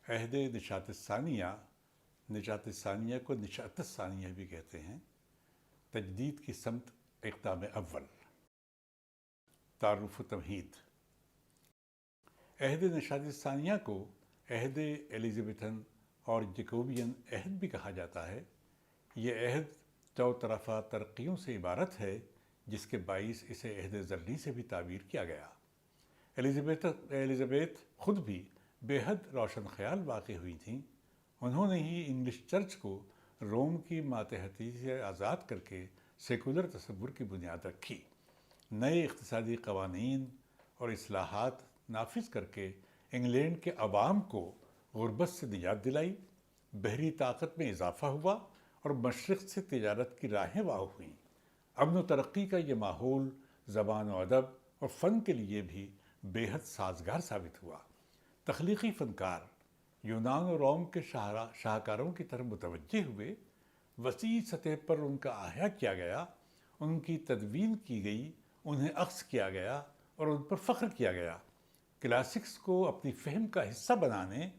عہد نشاط ثانیہ کو نشاط ثانیہ بھی کہتے ہیں، تجدید کی سمت اقدام اول۔ تعارف و تمہید۔ عہد نشاط ثانیہ کو عہد ایلزابتھن اور جیکوبین عہد بھی کہا جاتا ہے۔ یہ عہد چوطرفہ ترقیوں سے عبارت ہے، جس کے باعث اسے عہد زرعی سے بھی تعبیر کیا گیا۔ ایلزابیتھ خود بھی بے حد روشن خیال واقع ہوئی تھیں۔ انہوں نے ہی انگلش چرچ کو روم کی ماتحتی سے آزاد کر کے سیکولر تصور کی بنیاد رکھی، نئے اقتصادی قوانین اور اصلاحات نافذ کر کے انگلینڈ کے عوام کو غربت سے نجات دلائی، بحری طاقت میں اضافہ ہوا اور مشرق سے تجارت کی راہیں واہ ہوئیں۔ امن و ترقی کا یہ ماحول زبان و ادب اور فن کے لیے بھی بے حد سازگار ثابت ہوا۔ تخلیقی فنکار یونان و روم کے شاہکاروں کی طرف متوجہ ہوئے، وسیع سطح پر ان کا احیا کیا گیا، ان کی تدوین کی گئی، انہیں اخذ کیا گیا اور ان پر فخر کیا گیا۔ کلاسکس کو اپنی فہم کا حصہ بنانے،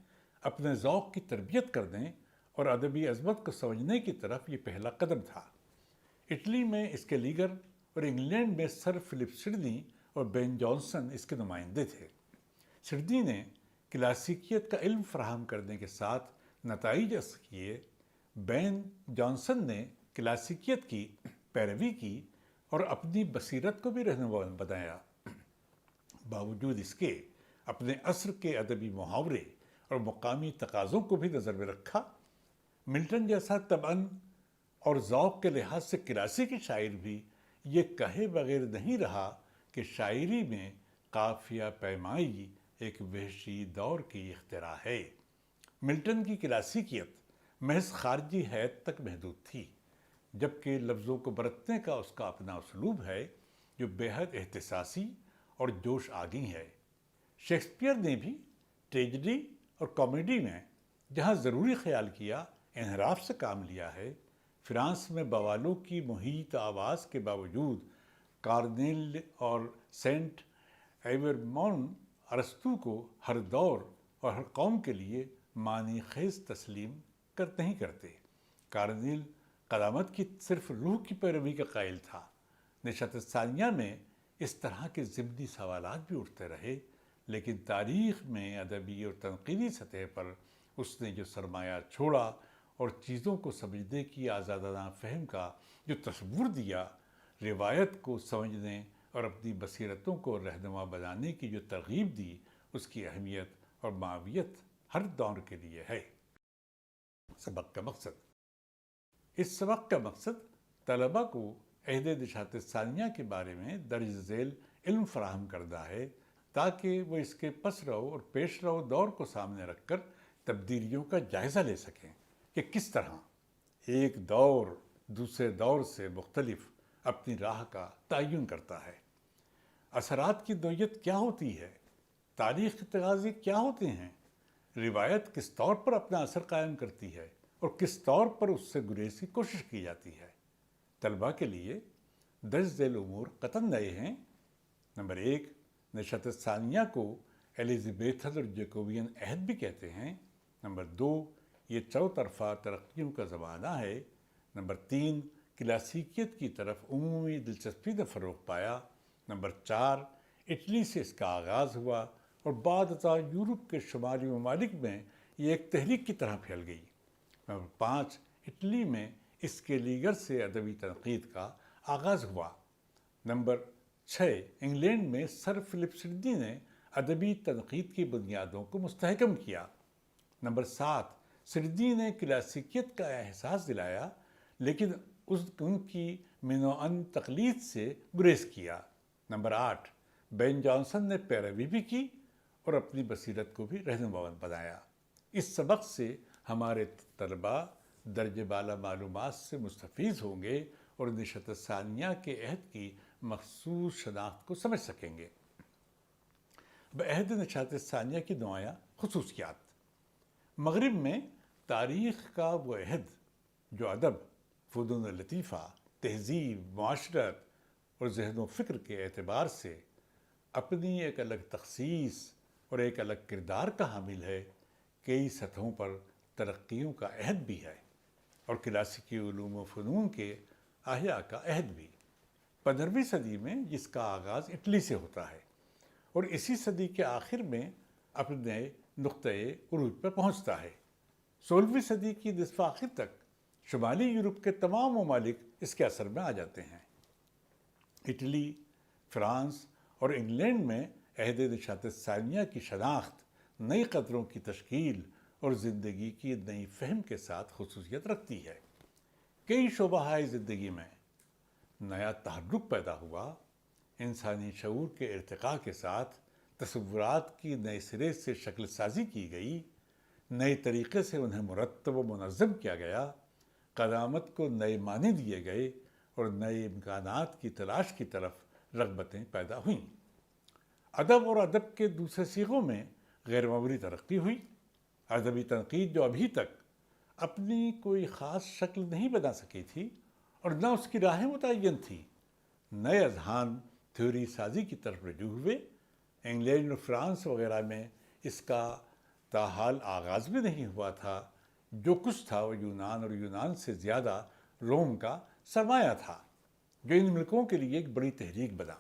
اپنے ذوق کی تربیت کرنے اور ادبی عظمت کو سمجھنے کی طرف یہ پہلا قدم تھا۔ اٹلی میں اس کے لیگر اور انگلینڈ میں سر فلپ سڈنی اور بین جانسن اس کے نمائندے تھے۔ سڈنی نے کلاسیکیت کا علم فراہم کرنے کے ساتھ نتائج اخذ کیے، بین جانسن نے کلاسیکیت کی پیروی کی اور اپنی بصیرت کو بھی رہنما بنایا۔ باوجود اس کے اپنے عصر کے ادبی محاورے اور مقامی تقاضوں کو بھی نظر میں رکھا۔ ملٹن جیسا طبعاً اور ذوق کے لحاظ سے کلاسیکی شاعر بھی یہ کہے بغیر نہیں رہا کہ شاعری میں قافیہ پیمائی ایک وحشی دور کی اختراع ہے۔ ملٹن کی کلاسیکیت محض خارجی حیت تک محدود تھی، جبکہ لفظوں کو برتنے کا اس کا اپنا اسلوب ہے جو بے حد احتساسی اور جوش آگیں ہے۔ شیکسپیئر نے بھی ٹریجڈی اور کامیڈی میں جہاں ضروری خیال کیا، انحراف سے کام لیا ہے۔ فرانس میں بوالوں کی محیط آواز کے باوجود کارنیل اور سینٹ ایورمون ارسطو کو ہر دور اور ہر قوم کے لیے معنی خیز تسلیم نہیں کرتے۔ کارنیل قدامت کی صرف روح کی پیروی کا قائل تھا۔ نشاط ثانیہ میں اس طرح کے ضمنی سوالات بھی اٹھتے رہے، لیکن تاریخ میں ادبی اور تنقیدی سطح پر اس نے جو سرمایہ چھوڑا اور چیزوں کو سمجھنے کی آزادانہ فہم کا جو تصور دیا، روایت کو سمجھنے اور اپنی بصیرتوں کو رہنما بنانے کی جو ترغیب دی، اس کی اہمیت اور ماویت ہر دور کے لیے ہے۔ سبق کا مقصد۔ اس سبق کا مقصد طلبہ کو عہد نشاط ثانیہ کے بارے میں درج ذیل علم فراہم کرنا ہے، تاکہ وہ اس کے پس رو اور پیش رو دور کو سامنے رکھ کر تبدیلیوں کا جائزہ لے سکیں کہ کس طرح ایک دور دوسرے دور سے مختلف اپنی راہ کا تعین کرتا ہے۔ اثرات کی نوعیت کیا ہوتی ہے؟ تاریخ کے تقاضے کیا ہوتے ہیں؟ روایت کس طور پر اپنا اثر قائم کرتی ہے اور کس طور پر اس سے گریز کی کوشش کی جاتی ہے؟ طلباء کے لیے درج ذیل امور قطعاً نئے ہیں۔ نمبر 1، نشاط ثانیہ کو ایلزابیتھن اور جیکوبین عہد بھی کہتے ہیں۔ نمبر 2، یہ چوطرفہ ترقیوں کا زمانہ ہے۔ نمبر 3، کلاسیکیت کی طرف عمومی دلچسپی نے فروغ پایا۔ نمبر 4، اٹلی سے اس کا آغاز ہوا اور بعد ازاں یورپ کے شمالی ممالک میں یہ ایک تحریک کی طرح پھیل گئی۔ نمبر 5، اٹلی میں اس کے لیگر سے ادبی تنقید کا آغاز ہوا۔ نمبر 6، انگلینڈ میں سر فلپ سڈنی نے ادبی تنقید کی بنیادوں کو مستحکم کیا۔ نمبر 7، سڈنی نے کلاسیکیت کا احساس دلایا، لیکن ان کی منوعن تقلید سے گریز کیا۔ نمبر 8، بین جانسن نے پیروی بھی کی اور اپنی بصیرت کو بھی رہنما بنایا۔ اس سبق سے ہمارے طلباء درجہ بالا معلومات سے مستفیض ہوں گے اور نشاط ثانیہ کے عہد کی مخصوص شناخت کو سمجھ سکیں گے۔ عہد نشاط ثانیہ کی نمایاں خصوصیات۔ مغرب میں تاریخ کا وہ عہد جو ادب، فنون لطیفہ، تہذیب، معاشرت اور ذہن و فکر کے اعتبار سے اپنی ایک الگ تخصیص اور ایک الگ کردار کا حامل ہے، کئی سطحوں پر ترقیوں کا عہد بھی ہے اور کلاسیکی علوم و فنون کے احیاء کا عہد بھی۔ 15ویں صدی میں جس کا آغاز اٹلی سے ہوتا ہے اور اسی صدی کے آخر میں اپنے نقطۂ عروج پر پہنچتا ہے۔ 16ویں صدی کی نصف آخر تک شمالی یورپ کے تمام ممالک اس کے اثر میں آ جاتے ہیں۔ اٹلی، فرانس اور انگلینڈ میں عہد نشاط ثانیہ کی شناخت نئی قدروں کی تشکیل اور زندگی کی نئی فہم کے ساتھ خصوصیت رکھتی ہے۔ کئی شعبۂ زندگی میں نیا تحرک پیدا ہوا، انسانی شعور کے ارتقاء کے ساتھ تصورات کی نئے سرے سے شکل سازی کی گئی، نئے طریقے سے انہیں مرتب و منظم کیا گیا، قدامت کو نئے معنی دیے گئے اور نئے امکانات کی تلاش کی طرف رغبتیں پیدا ہوئیں۔ ادب اور ادب کے دوسرے صیغوں میں غیر معمولی ترقی ہوئی۔ ادبی تنقید جو ابھی تک اپنی کوئی خاص شکل نہیں بنا سکی تھی اور نہ اس کی راہیں متعین تھی، نئے اذہان تھیوری سازی کی طرف رجوع ہوئے۔ انگلینڈ اور فرانس وغیرہ میں اس کا تاحال آغاز بھی نہیں ہوا تھا۔ جو کچھ تھا وہ یونان اور یونان سے زیادہ روم کا سرمایہ تھا، جو ان ملکوں کے لیے ایک بڑی تحریک بنا۔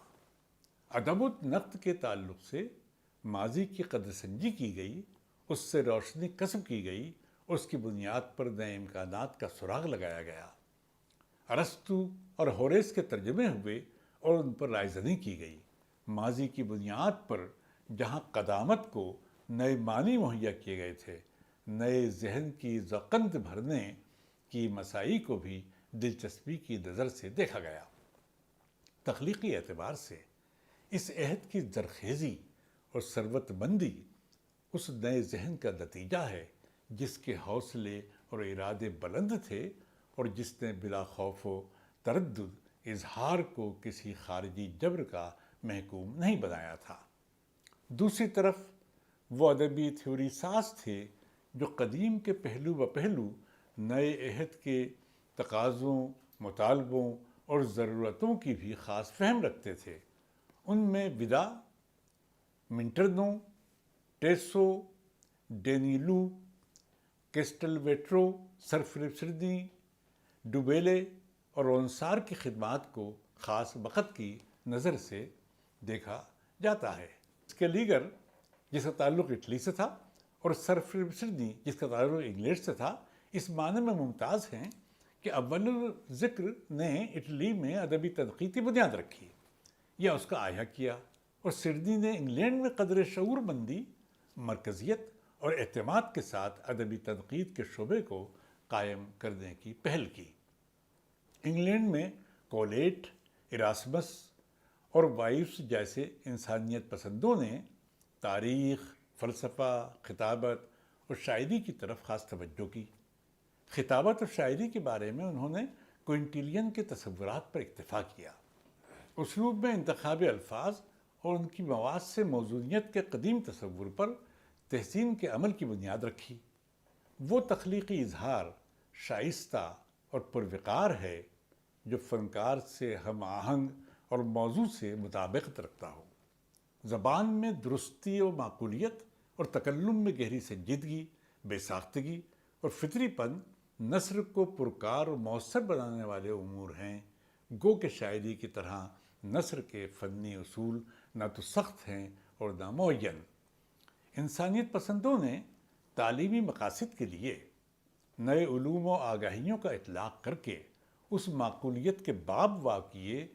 ادب و نقد کے تعلق سے ماضی کی قدر سنجی کی گئی، اس سے روشنی کسب کی گئی، اس کی بنیاد پر نئے امکانات کا سراغ لگایا گیا۔ ارسطو اور ہوریس کے ترجمے ہوئے اور ان پر رائے زنی کی گئی۔ ماضی کی بنیاد پر جہاں قدامت کو نئے معنی مہیا کیے گئے تھے، نئے ذہن کی ذوقند بھرنے کی مساعی کو بھی دلچسپی کی نظر سے دیکھا گیا۔ تخلیقی اعتبار سے اس عہد کی زرخیزی اور ثروت مندی اس نئے ذہن کا نتیجہ ہے جس کے حوصلے اور ارادے بلند تھے اور جس نے بلا خوف و تردد اظہار کو کسی خارجی جبر کا محکوم نہیں بنایا تھا۔ دوسری طرف وہ ادبی تھیوری ساز تھے جو قدیم کے پہلو بپہلو نئے عہد کے تقاضوں، مطالبوں اور ضرورتوں کی بھی خاص فہم رکھتے تھے۔ ان میں ودا، منٹرنو، ٹیسو، ڈینیلو، کیسٹل ویٹرو، سر فلپ سڈنی، ڈوبیلے اور رونسار کی خدمات کو خاص وقت کی نظر سے دیکھا جاتا ہے۔ اسکیلیگر جس کا تعلق اٹلی سے تھا اور سر فلپ سڈنی جس کا تعلق انگلینڈ سے تھا، اس معنی میں ممتاز ہیں کہ اول ذکر نے اٹلی میں ادبی تنقید کی بنیاد رکھی یا اس کا احیا کیا، اور سڈنی نے انگلینڈ میں قدر شعور مندی، مرکزیت اور اعتماد کے ساتھ ادبی تنقید کے شعبے کو قائم کرنے کی پہل کی۔ انگلینڈ میں کولیٹ، اراسمس اور وائوس جیسے انسانیت پسندوں نے تاریخ، فلسفہ، خطابت اور شاعری کی طرف خاص توجہ کی۔ خطابت اور شاعری کے بارے میں انہوں نے کوئنٹیلین کے تصورات پر اکتفا کیا۔ اسلوب میں انتخاب الفاظ اور ان کی مواد سے موزونیت کے قدیم تصور پر تحسین کے عمل کی بنیاد رکھی۔ وہ تخلیقی اظہار شائستہ اور پروقار ہے جو فنکار سے ہم آہنگ اور موضوع سے مطابقت رکھتا ہو۔ زبان میں درستی و معقولیت اور تکلم میں گہری سنجیدگی، بے ساختگی اور فطری پن نثر کو پرکار و مؤثر بنانے والے امور ہیں۔ گو کہ شاعری کی طرح نثر کے فنی اصول نہ تو سخت ہیں اور نہ معین۔ انسانیت پسندوں نے تعلیمی مقاصد کے لیے نئے علوم و آگاہیوں کا اطلاق کر کے اس معقولیت کے باب وا کیے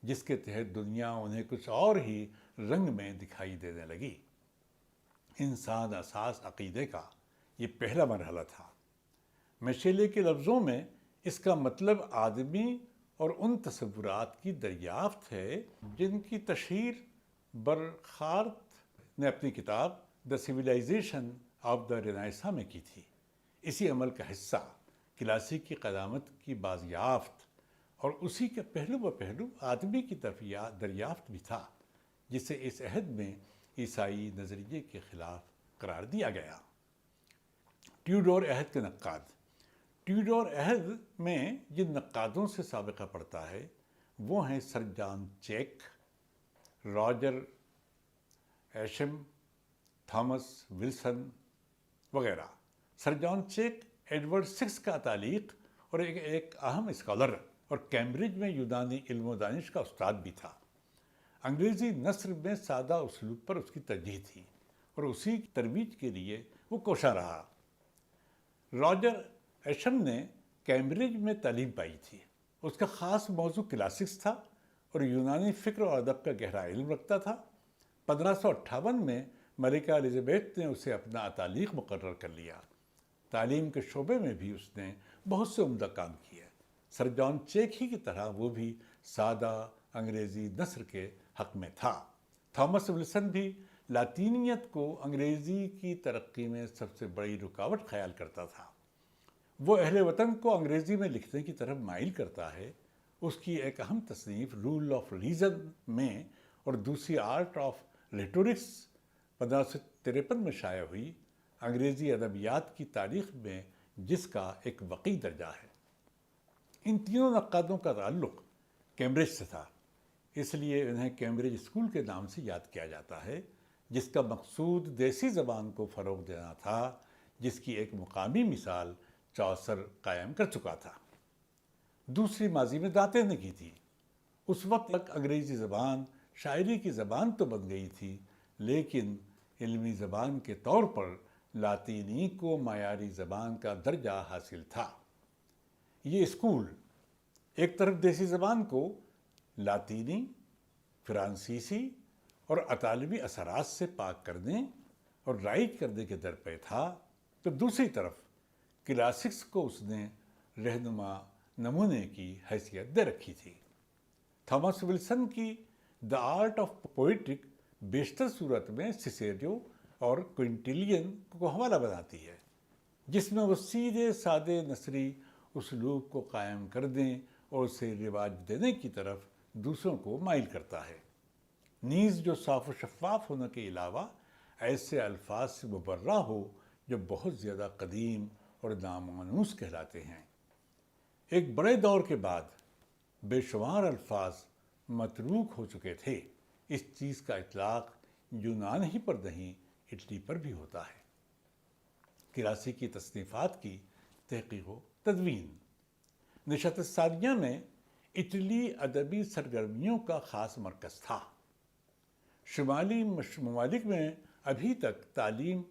جس کے تحت دنیا انہیں کچھ اور ہی رنگ میں دکھائی دینے لگی۔ انسان اساس عقیدے کا یہ پہلا مرحلہ تھا۔ میشیلے کے لفظوں میں اس کا مطلب آدمی اور ان تصورات کی دریافت ہے جن کی تشہیر برخارت نے اپنی کتاب دی سویلائزیشن آف دی رینیساں میں کی تھی۔ اسی عمل کا حصہ کلاسیکی قدامت کی بازیافت اور اسی کے پہلو بپہلو آدمی کی دریافت بھی تھا، جسے اس عہد میں عیسائی نظریے کے خلاف قرار دیا گیا۔ ٹیوڈور عہد کے نقاد۔ ٹیوڈور عہد میں جن نقادوں سے سابقہ پڑتا ہے وہ ہیں سر جان چیک، راجر ایشم، تھامس ولسن وغیرہ۔ سر جان چیک ایڈورڈ سکس کا تعلیق اور ایک اہم اسکالر اور کیمبرج میں یونانی علم و دانش کا استاد بھی تھا۔ انگریزی نثر میں سادہ اسلوب پر اس کی ترجیح تھی اور اسی کی ترویج کے لیے وہ کوشاں رہا۔ راجر ایشم نے کیمبرج میں تعلیم پائی تھی۔ اس کا خاص موضوع کلاسکس تھا اور یونانی فکر اور ادب کا گہرا علم رکھتا تھا۔ 1558 میں ملکہ الزبیتھ نے اسے اپنا تعلیق مقرر کر لیا۔ تعلیم کے شعبے میں بھی اس نے بہت سے عمدہ کام کیے۔ سر جان چیک ہی کی طرح وہ بھی سادہ انگریزی نثر کے حق میں تھا۔ تھامس ولسن بھی لاطینیت کو انگریزی کی ترقی میں سب سے بڑی رکاوٹ خیال کرتا تھا۔ وہ اہل وطن کو انگریزی میں لکھنے کی طرف مائل کرتا ہے۔ اس کی ایک اہم تصنیف رول آف ریزن میں اور دوسری آرٹ آف ریٹورکس 1553 میں شائع ہوئی، انگریزی ادبیات کی تاریخ میں جس کا ایک وقی درجہ ہے۔ ان تینوں نقادوں کا تعلق کیمبرج سے تھا، اس لیے انہیں کیمبرج اسکول کے نام سے یاد کیا جاتا ہے، جس کا مقصود دیسی زبان کو فروغ دینا تھا، جس کی ایک مقامی مثال چوسر قائم کر چکا تھا۔ دوسری ماضی میں دانتے نے کی تھی۔ اس وقت تک انگریزی زبان شاعری کی زبان تو بن گئی تھی، لیکن علمی زبان کے طور پر لاطینی کو معیاری زبان کا درجہ حاصل تھا۔ یہ اسکول ایک طرف دیسی زبان کو لاطینی، فرانسیسی اور اطالوی اثرات سے پاک کرنے اور رائج کرنے کے در پہ تھا، تو دوسری طرف کلاسکس کو اس نے رہنما نمونے کی حیثیت دے رکھی تھی۔ تھامس ولسن کی دا آرٹ آف پوئٹک بیشتر صورت میں سیسیریو اور کوئنٹیلین کو حوالہ بناتی ہے، جس میں وہ سیدھے سادے نثری اسلوب کو قائم کرنے اور اسے رواج دینے کی طرف دوسروں کو مائل کرتا ہے، نیز جو صاف و شفاف ہونے کے علاوہ ایسے الفاظ سے مبرہ ہو جو بہت زیادہ قدیم اور نامانوس کہلاتے ہیں۔ ایک بڑے دور کے بعد بے شمار الفاظ متروک ہو چکے تھے۔ اس چیز کا اطلاق یونان ہی پر نہیں، اٹلی پر بھی ہوتا ہے۔ کلاسیکی تصنیفات کی تحقیق و تدوین۔ نشست ثانیہ میں اٹلی ادبی سرگرمیوں کا خاص مرکز تھا۔ شمالی ممالک میں ابھی تک تعلیم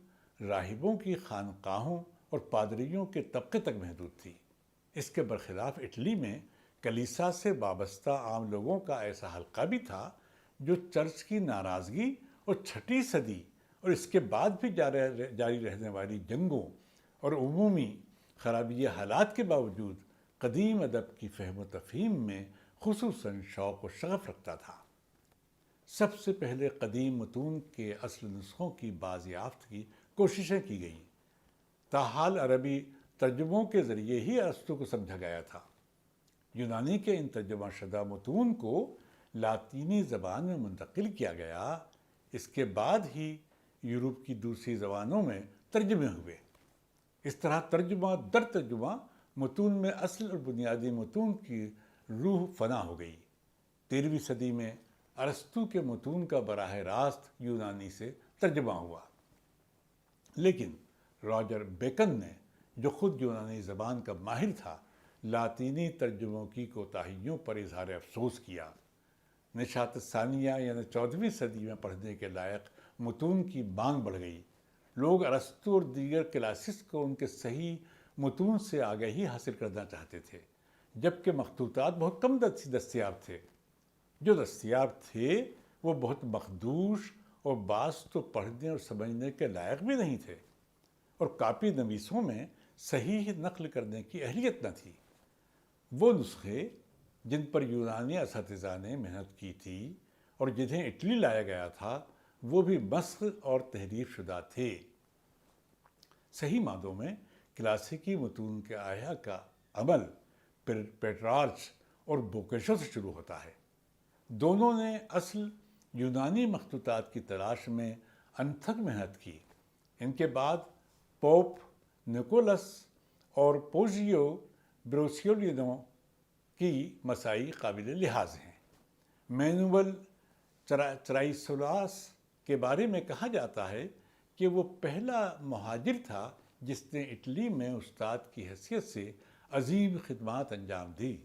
راہبوں کی خانقاہوں اور پادریوں کے طبقے تک محدود تھی۔ اس کے برخلاف اٹلی میں کلیسا سے وابستہ عام لوگوں کا ایسا حلقہ بھی تھا جو چرچ کی ناراضگی اور 6 صدی اور اس کے بعد بھی جاری رہنے والی جنگوں اور عمومی خرابی حالات کے باوجود قدیم ادب کی فہم و تفہیم میں خصوصاً شوق و شغف رکھتا تھا۔ سب سے پہلے قدیم متون کے اصل نسخوں کی بازیافت کی کوششیں کی گئیں، تاحال عربی ترجموں کے ذریعے ہی ارسطو کو سمجھا گیا تھا۔ یونانی کے ان ترجمہ شدہ متون کو لاطینی زبان میں منتقل کیا گیا، اس کے بعد ہی یورپ کی دوسری زبانوں میں ترجمے ہوئے۔ اس طرح ترجمہ در ترجمہ متون میں اصل اور بنیادی متون کی روح فنا ہو گئی۔ 13ویں صدی میں ارسطو کے متون کا براہ راست یونانی سے ترجمہ ہوا، لیکن راجر بیکن نے، جو خود یونانی زبان کا ماہر تھا، لاطینی ترجموں کی کوتاہیوں پر اظہار افسوس کیا۔ نشست ثانیہ یعنی 14ویں صدی میں پڑھنے کے لائق متون کی مانگ بڑھ گئی۔ لوگ ارسطو اور دیگر کلاسکس کو ان کے صحیح متون سے آگہی حاصل کرنا چاہتے تھے، جبکہ مخطوطات بہت کم دستیاب تھے۔ جو دستیاب تھے وہ بہت مخدوش اور بعض تو پڑھنے اور سمجھنے کے لائق بھی نہیں تھے، اور کاپی نویسوں میں صحیح نقل کرنے کی اہلیت نہ تھی۔ وہ نسخے جن پر یونانی اساتذہ نے محنت کی تھی اور جنہیں اٹلی لایا گیا تھا، وہ بھی مسخ اور تحریف شدہ تھے۔ صحیح معنوں میں کلاسیکی متون کے احیاء کا عمل پیٹرارچ اور بوکیشو سے شروع ہوتا ہے۔ دونوں نے اصل یونانی مخطوطات کی تلاش میں انتھک محنت کی۔ ان کے بعد پوپ نکولس اور پوزیو بروسیولینو کی مساعی قابل لحاظ ہیں۔ مینوول چرائسولاس کے بارے میں کہا جاتا ہے کہ وہ پہلا مہاجر تھا جس نے اٹلی میں استاد کی حیثیت سے عظیم خدمات انجام دی۔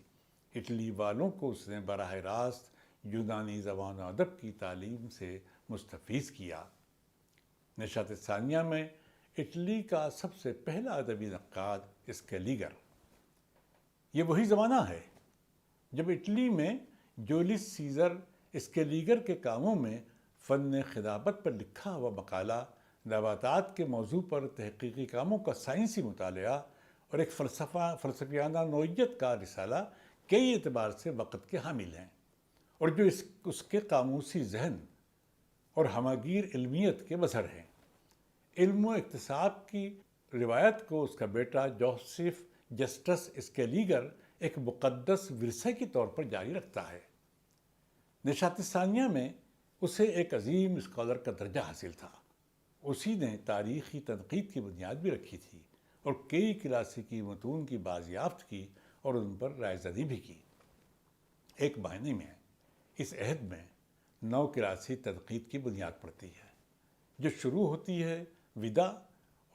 اٹلی والوں کو اس نے براہ راست یونانی زبان و ادب کی تعلیم سے مستفیض کیا۔ نشاط ثانیہ میں اٹلی کا سب سے پہلا ادبی نقاد اسکیلیگر۔ یہ وہی زمانہ ہے جب اٹلی میں جولیس سیزر اسکیلیگر کے کاموں میں فن خطابت پر لکھا ہوا مقالہ، نباتات کے موضوع پر تحقیقی کاموں کا سائنسی مطالعہ اور ایک فلسفیانہ نوعیت کا رسالہ کئی اعتبار سے وقت کے حامل ہیں، اور جو اس کے قاموسی ذہن اور ہماگیر علمیت کے مظہر ہیں۔ علم و اکتساب کی روایت کو اس کا بیٹا جوزف جسٹس اسکیلیگر ایک مقدس ورثے کے طور پر جاری رکھتا ہے۔ نشاط ثانیہ میں اسے ایک عظیم اسکالر کا درجہ حاصل تھا۔ اسی نے تاریخی تنقید کی بنیاد بھی رکھی تھی اور کئی کلاسیکی متون کی بازیافت کی اور ان پر رائے زنی بھی کی۔ ایک معنی میں اس عہد میں نو کلاسی تنقید کی بنیاد پڑتی ہے، جو شروع ہوتی ہے ودا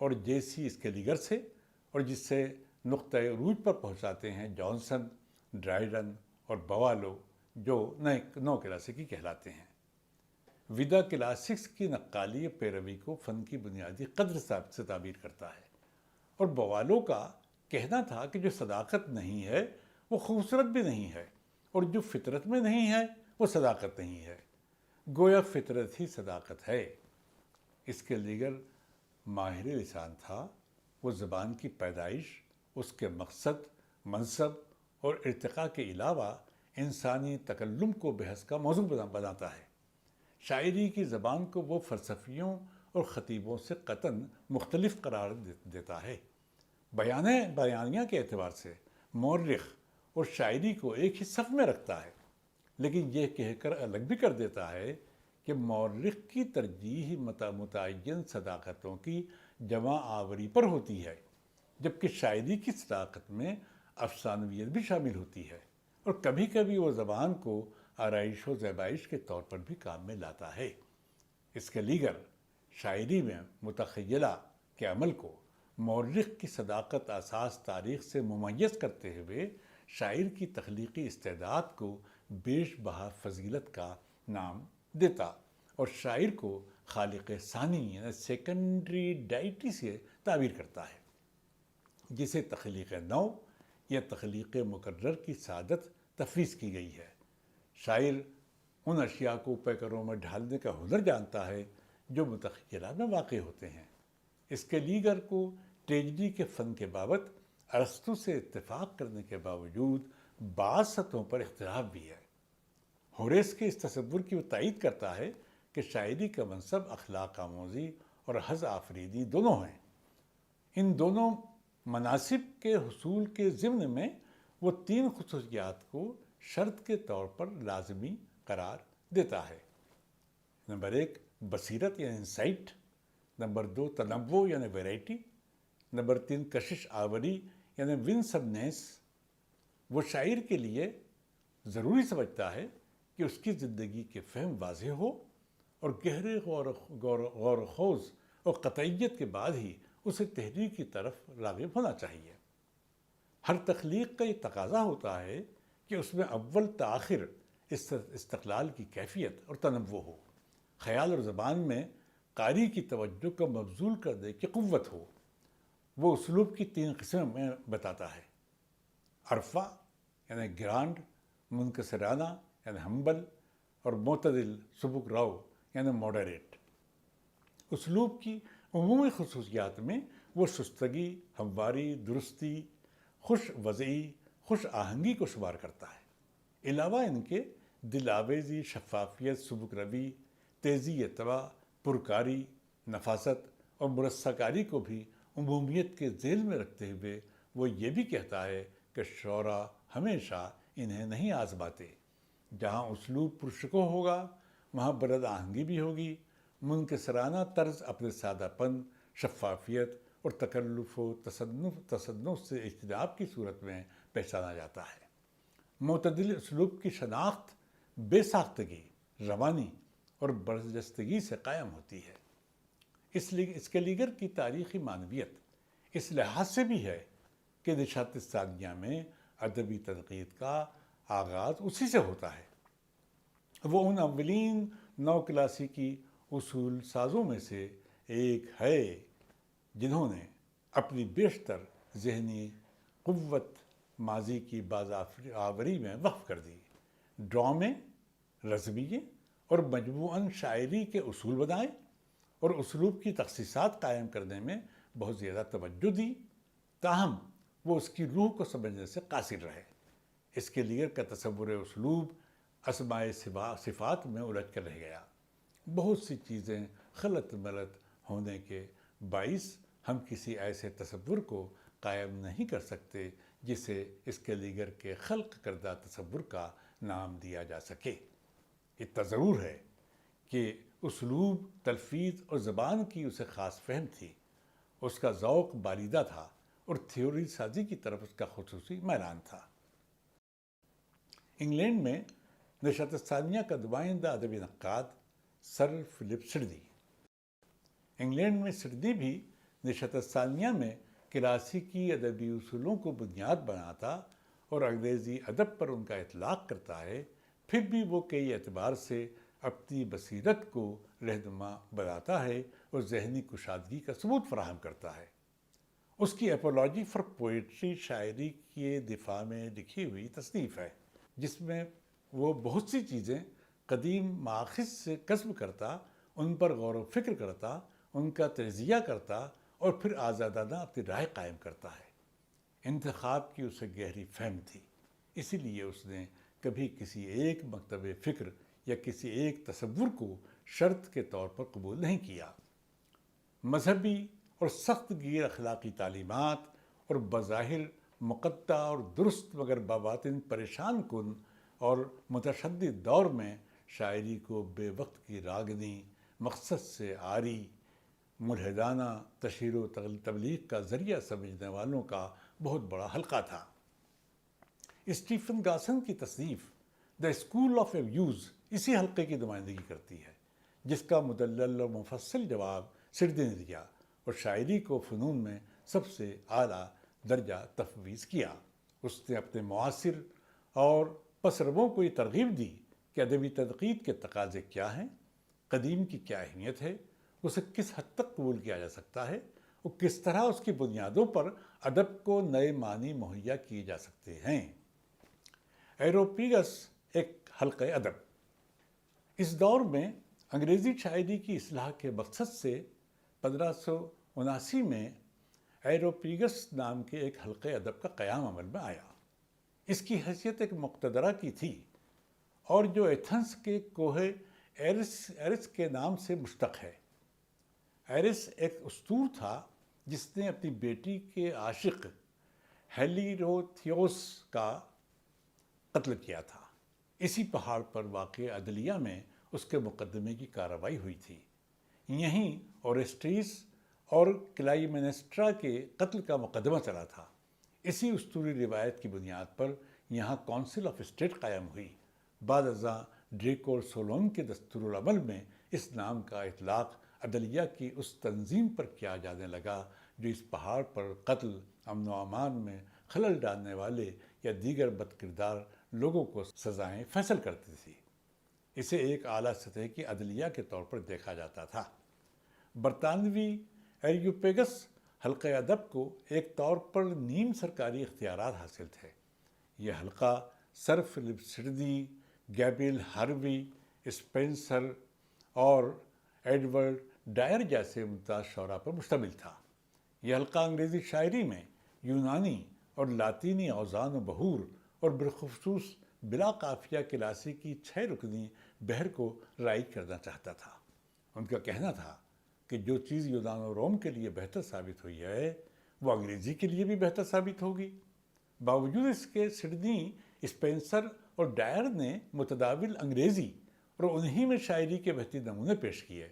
اور جے سی اسکیلیگر سے، اور جس سے نقطۂ عروج پر پہنچاتے ہیں جانسن، ڈرائیڈن اور بوالو، جو نو کلاسیکی کہلاتے ہیں۔ ودا کلاسکس کی نقالی پیروی کو فن کی بنیادی قدر سے تعبیر کرتا ہے، اور بوالو کا کہنا تھا کہ جو صداقت نہیں ہے وہ خوبصورت بھی نہیں ہے، اور جو فطرت میں نہیں ہے وہ صداقت نہیں ہے، گویا فطرت ہی صداقت ہے۔ اسکیلیگر ماہر لسان تھا۔ وہ زبان کی پیدائش، اس کے مقصد، منصب اور ارتقاء کے علاوہ انسانی تکلم کو بحث کا موضوع بناتا ہے۔ شاعری کی زبان کو وہ فلسفیوں اور خطیبوں سے قطعاً مختلف قرار دیتا ہے۔ بیانیہ کے اعتبار سے مورخ اور شاعری کو ایک ہی صف میں رکھتا ہے، لیکن یہ کہہ کر الگ بھی کر دیتا ہے کہ مورخ کی ترجیح متعین صداقتوں کی جمع آوری پر ہوتی ہے، جبکہ شاعری کی صداقت میں افسانویت بھی شامل ہوتی ہے، اور کبھی کبھی وہ زبان کو آرائش و زیبائش کے طور پر بھی کام میں لاتا ہے۔ اسکیلیگر شاعری میں متخیلہ کے عمل کو مورخ کی صداقت اساس تاریخ سے ممیز کرتے ہوئے شاعر کی تخلیقی استعداد کو بیش بہا فضیلت کا نام دیتا، اور شاعر کو خالق ثانی یعنی سیکنڈری ڈائٹی سے تعبیر کرتا ہے، جسے تخلیق نو یا تخلیق مقرر کی سعادت تفویض کی گئی ہے۔ شاعر ان اشیاء کو پیکروں میں ڈھالنے کا ہنر جانتا ہے جو متخیلہ میں واقع ہوتے ہیں۔ اسکیلیگر کو ٹریجڈی کے فن کے بابت ارسطو سے اتفاق کرنے کے باوجود بعض سطحوں پر اختلاف بھی ہے۔ ہوریس کے اس تصور کی وہ تائید کرتا ہے کہ شاعری کا منصب اخلاق آموزی اور حظ آفریدی دونوں ہیں۔ ان دونوں مناصب کے حصول کے ضمن میں وہ تین خصوصیات کو شرط کے طور پر لازمی قرار دیتا ہے۔ نمبر 1 بصیرت یعنی انسائٹ، نمبر 2 تنوع یعنی ویرائٹی، نمبر 3 کشش آوری یعنی ونسبنیس۔ وہ شاعر کے لیے ضروری سمجھتا ہے کہ اس کی زندگی کے فہم واضح ہو، اور گہرے غور و خوض اور قطعیت کے بعد ہی اسے تحریر کی طرف راغب ہونا چاہیے۔ ہر تخلیق کا یہ تقاضا ہوتا ہے کہ اس میں اول تاخر استقلال کی کیفیت اور تنوع ہو، خیال اور زبان میں قاری کی توجہ کو مبذول کرنے کی قوت ہو۔ وہ اسلوب کی 3 قسمیں میں بتاتا ہے: عرفہ یعنی گرانڈ، منکسرانہ یعنی ہمبل، اور معتدل سبک رو یعنی ماڈریٹ۔ اسلوب کی عمومی خصوصیات میں وہ شستگی، ہمواری، درستی، خوش وضعی، خوش آہنگی کو شمار کرتا ہے۔ علاوہ ان کے دل آویزی، شفافیت، سبک روی، تیزی طبع، پرکاری، نفاست اور مرصع کاری کو بھی عمومیت کے ذیل میں رکھتے ہوئے وہ یہ بھی کہتا ہے کہ شعراء ہمیشہ انہیں نہیں آزماتے۔ جہاں اسلوب پرشکو ہوگا وہاں بلند آہنگی بھی ہوگی۔ منکسرانہ طرز اپنے سادہ پن، شفافیت اور تکلف و تصنف سے اجتناب کی صورت میں پہچانا جاتا ہے۔ معتدل اسلوب کی شناخت بے ساختگی، روانی اور برجستگی سے قائم ہوتی ہے۔ اسکلیگر کی تاریخی معنویت اس لحاظ سے بھی ہے کہ نشاط ثانیہ میں ادبی تنقید کا آغاز اسی سے ہوتا ہے۔ وہ ان اولین نو کلاسیکی اصول سازوں میں سے ایک ہے جنہوں نے اپنی بیشتر ذہنی قوت ماضی کی بازآوری میں وقف کر دی، ڈرامے، رضویے اور مجموعاً شاعری کے اصول بنائے اور اسلوب کی تخصیصات قائم کرنے میں بہت زیادہ توجہ دی، تاہم وہ اس کی روح کو سمجھنے سے قاصر رہے۔ اسکلیگر کا تصور اسلوب اسماء صفات میں الجھ کر رہ گیا۔ بہت سی چیزیں خلط ملط ہونے کے باعث ہم کسی ایسے تصور کو قائم نہیں کر سکتے جسے اسکلیگر کے خلق کردہ تصور کا نام دیا جا سکے۔ اتنا ضرور ہے کہ اسلوب، تلفظ اور زبان کی اسے خاص فہم تھی، اس کا ذوق بالیدہ تھا اور تھیوری سازی کی طرف اس کا خصوصی میلان تھا۔ انگلینڈ میں نشاط ثانیہ کا نمائندہ ادبی نقاد سر فلپ سڈنی۔ انگلینڈ میں سڈنی بھی نشاط ثانیہ میں کلاسیکی ادبی اصولوں کو بنیاد بناتا اور انگریزی ادب پر ان کا اطلاق کرتا ہے، پھر بھی وہ کئی اعتبار سے اپنی بصیرت کو رہنما بناتا ہے اور ذہنی کشادگی کا ثبوت فراہم کرتا ہے۔ اس کی اپولوجی فار پوئٹری شاعری کے دفاع میں لکھی ہوئی تصنیف ہے، جس میں وہ بہت سی چیزیں قدیم ماخذ سے کسب کرتا، ان پر غور و فکر کرتا، ان کا تجزیہ کرتا اور پھر آزادانہ اپنی رائے قائم کرتا ہے۔ انتخاب کی اسے گہری فہم تھی، اسی لیے اس نے کبھی کسی ایک مکتب فکر یا کسی ایک تصور کو شرط کے طور پر قبول نہیں کیا۔ مذہبی اور سخت گیر اخلاقی تعلیمات اور بظاہر مقطع اور درست مگر بباطن پریشان کن اور متشدد دور میں شاعری کو بے وقت کی راگنی، مقصد سے عاری، ملحدانہ تشہیر و تبلیغ کا ذریعہ سمجھنے والوں کا بہت بڑا حلقہ تھا۔ اسٹیفن گاسن کی تصنیف دا اسکول آف ایویوز اسی حلقے کی نمائندگی کرتی ہے، جس کا مدلل اور مفصل جواب سڈنی نے دیا اور شاعری کو فنون میں سب سے اعلیٰ درجہ تفویض کیا۔ اس نے اپنے معاصر اور پسربوں کو یہ ترغیب دی کہ ادبی تنقید کے تقاضے کیا ہیں، قدیم کی کیا اہمیت ہے، اسے کس حد تک قبول کیا جا سکتا ہے اور کس طرح اس کی بنیادوں پر ادب کو نئے معنی مہیا کیے جا سکتے ہیں۔ ایروپیگس ایک حلقہ ادب۔ اس دور میں انگریزی شاعری کی اصلاح کے مقصد سے 1579 میں ایروپیگس نام کے ایک حلقہ ادب کا قیام عمل میں آیا۔ اس کی حیثیت ایک مقتدرہ کی تھی اور جو ایتھنس کے کوہ ایرس کے نام سے مشتق ہے۔ ایرس ایک اسطور تھا جس نے اپنی بیٹی کے عاشق ہیلیروتھیوس کا قتل کیا تھا۔ اسی پہاڑ پر واقع عدلیہ میں اس کے مقدمے کی کارروائی ہوئی تھی۔ یہیں اورسٹیس اور کلائیمنسٹرا کے قتل کا مقدمہ چلا تھا۔ اسی اسطوری روایت کی بنیاد پر یہاں کونسل آف اسٹیٹ قائم ہوئی۔ بعد ازاں ڈریکو اور سولون کے دستور العمل میں اس نام کا اطلاق عدلیہ کی اس تنظیم پر کیا جانے لگا جو اس پہاڑ پر قتل، امن و امان میں خلل ڈالنے والے یا دیگر بد کردار لوگوں کو سزائیں فیصل کرتی تھی۔ اسے ایک اعلیٰ سطح کی عدلیہ کے طور پر دیکھا جاتا تھا۔ برطانوی ایریوپیگس حلقہ ادب کو ایک طور پر نیم سرکاری اختیارات حاصل تھے۔ یہ حلقہ sir Philip Sidney, Gabriel Harvey, Spenser اور ایڈورڈ ڈائر جیسے ممتاز شعراء پر مشتمل تھا۔ یہ حلقہ انگریزی شاعری میں یونانی اور لاطینی اوزان و بحور اور بالخصوص بلا قافیہ کلاسیکی 6 رکنی بحر کو رائج کرنا چاہتا تھا۔ ان کا کہنا تھا کہ جو چیز یونان و روم کے لیے بہتر ثابت ہوئی ہے وہ انگریزی کے لیے بھی بہتر ثابت ہوگی۔ باوجود اس کے سڈنی، اسپینسر اور ڈائر نے متداول انگریزی اور انہی میں شاعری کے بہترین نمونے پیش کیے۔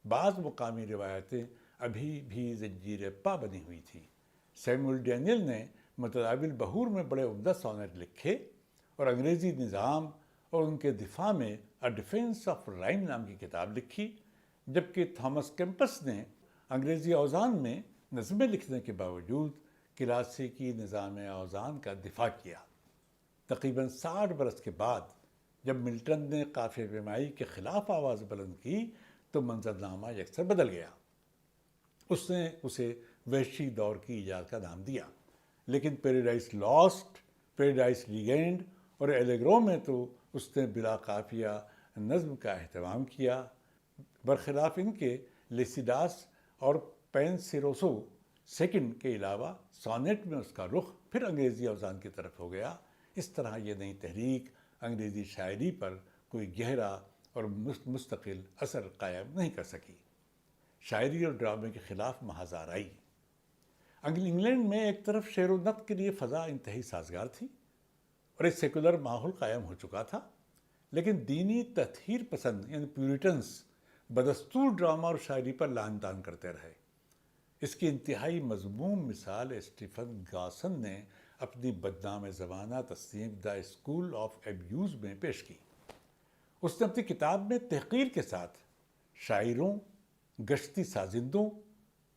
بعض مقامی روایتیں ابھی بھی زنجیر پا بنی ہوئی تھیں۔ سیموئل ڈینیل نے متداول بحور میں بڑے عمدہ سونیٹ لکھے اور انگریزی نظام اور ان کے دفاع میں اے ڈیفینس آف رائم نام کی کتاب لکھی، جبکہ تھامس کیمپس نے انگریزی اوزان میں نظمیں لکھنے کے باوجود کلاسیکی نظام اوزان کا دفاع کیا۔ تقریباً 60 برس کے بعد جب ملٹن نے قافیہ پیمائی کے خلاف آواز بلند کی تو منظرنامہ یکسر بدل گیا۔ اس نے اسے وحشی دور کی ایجاد کا نام دیا، لیکن پیراڈائز لاسٹ، پیراڈائز ریگینڈ اور ایلیگرو میں تو اس نے بلا قافیہ نظم کا اہتمام کیا۔ برخلاف ان کے لیسیڈاس اور پینسیروسو سیکنڈ کے علاوہ سونیٹ میں اس کا رخ پھر انگریزی اوزان کی طرف ہو گیا۔ اس طرح یہ نئی تحریک انگریزی شاعری پر کوئی گہرا اور مستقل اثر قائم نہیں کر سکی۔ شاعری اور ڈرامے کے خلاف محاذ آرائی۔ انگلینڈ میں ایک طرف شعر و نقد کے لیے فضا انتہائی سازگار تھی اور ایک سیکولر ماحول قائم ہو چکا تھا، لیکن دینی تطہیر پسند یعنی پیورٹنس بدستور ڈرامہ اور شاعری پر لعن طعن کرتے رہے۔ اس کی انتہائی مذموم مثال اسٹیفن گاسن نے اپنی بدنام زمانہ تصنیف دا اسکول آف ایبیوز میں پیش کی۔ اس نے اپنی کتاب میں تحقیر کے ساتھ شاعروں، گشتی سازندوں،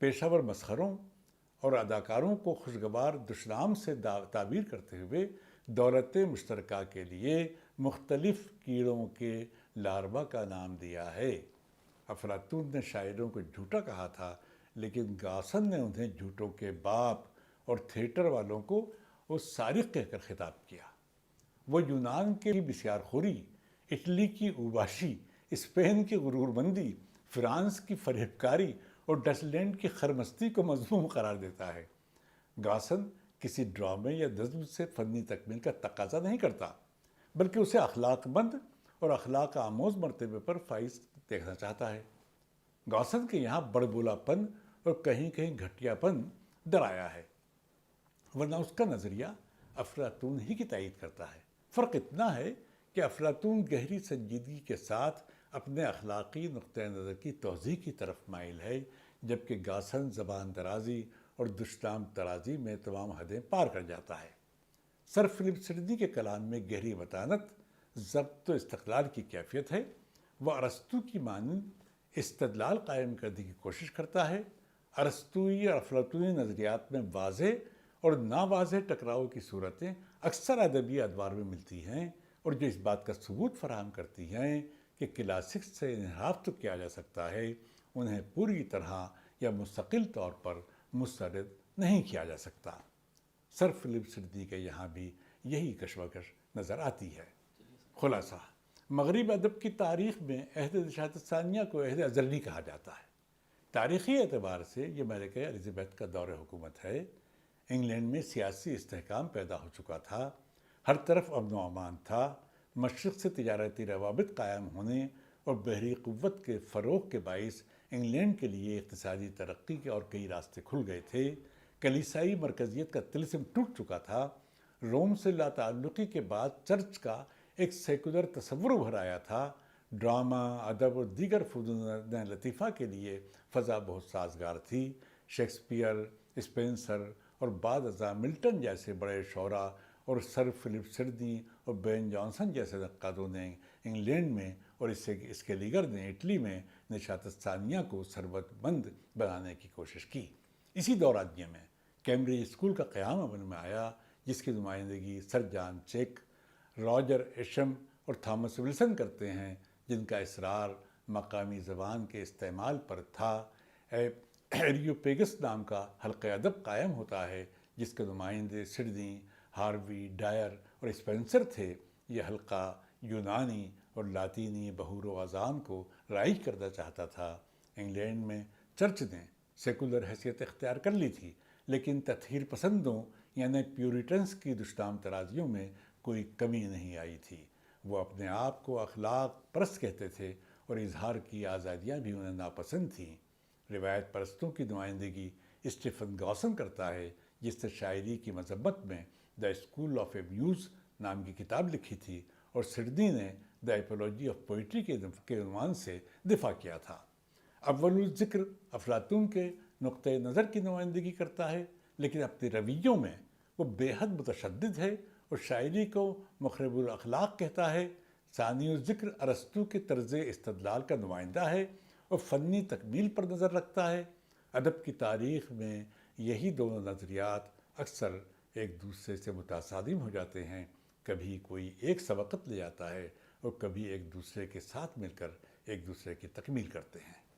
پیشہ ور مسخروں اور اداکاروں کو خوشگوار دشنام سے تعبیر کرتے ہوئے دولت مشترکہ کے لیے مختلف کیڑوں کے لاروا کا نام دیا ہے۔ افلاطون نے شاعروں کو جھوٹا کہا تھا، لیکن گاسن نے انہیں جھوٹوں کے باپ اور تھیٹر والوں کو وہ سارق کہہ کر خطاب کیا۔ وہ یونان کی بسیار خوری، اٹلی کی اوباشی، اسپین کی غرور مندی، فرانس کی فریب کاری اور ڈچ لینڈ کی خرمستی کو مذموم قرار دیتا ہے۔ گاسن کسی ڈرامے یا نظم سے فنی تکمیل کا تقاضا نہیں کرتا، بلکہ اسے اخلاق مند اور اخلاق آموز مرتبے پر فائز دیکھنا چاہتا ہے۔ گاسن کے یہاں بڑبولا پن اور کہیں کہیں گھٹیا پن ڈرایا ہے، ورنہ اس کا نظریہ افلاطون ہی کی تائید کرتا ہے۔ فرق اتنا ہے کہ افلاطون گہری سنجیدگی کے ساتھ اپنے اخلاقی نقطہ نظر کی توضیح کی طرف مائل ہے، جبکہ گاسن زبان درازی اور دشنام ترازی میں تمام حدیں پار کر جاتا ہے۔ سر فلپ سڈنی کے کلام میں گہری متانت، ضبط و استقلال کی کیفیت ہے۔ وہ ارسطو کی مانند استدلال قائم کرنے کی کوشش کرتا ہے۔ ارسطوئی اور افلاطونی نظریات میں واضح اور ناواضح ٹکراؤ کی صورتیں اکثر ادبی ادوار میں ملتی ہیں، اور جو اس بات کا ثبوت فراہم کرتی ہیں کہ کلاسکس سے انحراف تو کیا جا سکتا ہے، انہیں پوری طرح یا مستقل طور پر مسترد نہیں کیا جا سکتا۔ سر فلپ سڈنی کے یہاں بھی یہی کشمکش نظر آتی ہے۔ خلاصہ، مغرب ادب کی تاریخ میں عہد نشاط ثانیہ کو عہد ازلی کہا جاتا ہے۔ تاریخی اعتبار سے یہ ملکہ الزبیتھ کا دور حکومت ہے۔ انگلینڈ میں سیاسی استحکام پیدا ہو چکا تھا، ہر طرف امن و امان تھا، مشرق سے تجارتی روابط قائم ہونے اور بحری قوت کے فروغ کے باعث انگلینڈ کے لیے اقتصادی ترقی کے اور کئی راستے کھل گئے تھے۔ کلیسائی مرکزیت کا طلسم ٹوٹ چکا تھا۔ روم سے لا تعلقی کے بعد چرچ کا ایک سیکولر تصور ابھر آیا تھا۔ ڈرامہ، ادب اور دیگر فنون لطیفہ کے لیے فضا بہت سازگار تھی۔ شیکسپیئر، اسپینسر اور بعد ازاں ملٹن جیسے بڑے شعراء اور سر فلپ سڈنی اور بین جانسن جیسے نقادوں نے انگلینڈ میں اور اس کے لیگر نے اٹلی میں نشاط ثانیہ کو ثروت مند بنانے کی کوشش کی۔ اسی دورانیے میں کیمبرج اسکول کا قیام عمل میں آیا، جس کی نمائندگی سر جان چیک، راجر ایشم اور تھامس ولسن کرتے ہیں، جن کا اصرار مقامی زبان کے استعمال پر تھا۔ ایریوپیگس نام کا حلقہ ادب قائم ہوتا ہے، جس کے نمائندے سڈنی، ہاروی، ڈائر اور اسپینسر تھے۔ یہ حلقہ یونانی اور لاطینی بحور و اذان کو رائج کرنا چاہتا تھا۔ انگلینڈ میں چرچ نے سیکولر حیثیت اختیار کر لی تھی، لیکن تطہیر پسندوں یعنی پیورٹنس کی دشنام ترازیوں میں کوئی کمی نہیں آئی تھی۔ وہ اپنے آپ کو اخلاق پرست کہتے تھے اور اظہار کی آزادیاں بھی انہیں ناپسند تھیں۔ روایت پرستوں کی نمائندگی اسٹیفن گاسن کرتا ہے، جس نے شاعری کی مذمت میں دا اسکول آف ایبیوز نام کی کتاب لکھی تھی، اور سڈنی نے دا ایپولوجی آف پوئٹری کے عنوان سے دفاع کیا تھا۔ اول الذکر افلاطون کے نقطۂ نظر کی نمائندگی کرتا ہے، لیکن اپنے رویوں میں وہ بے حد متشدد ہے اور شاعری کو مخرب الاخلاق کہتا ہے۔ ثانی الذکر ارسطو کے طرز استدلال کا نمائندہ ہے اور فنی تکمیل پر نظر رکھتا ہے۔ ادب کی تاریخ میں یہی دونوں نظریات اکثر ایک دوسرے سے متصادم ہو جاتے ہیں، کبھی کوئی ایک سبقت لے آتا ہے اور کبھی ایک دوسرے کے ساتھ مل کر ایک دوسرے کی تکمیل کرتے ہیں۔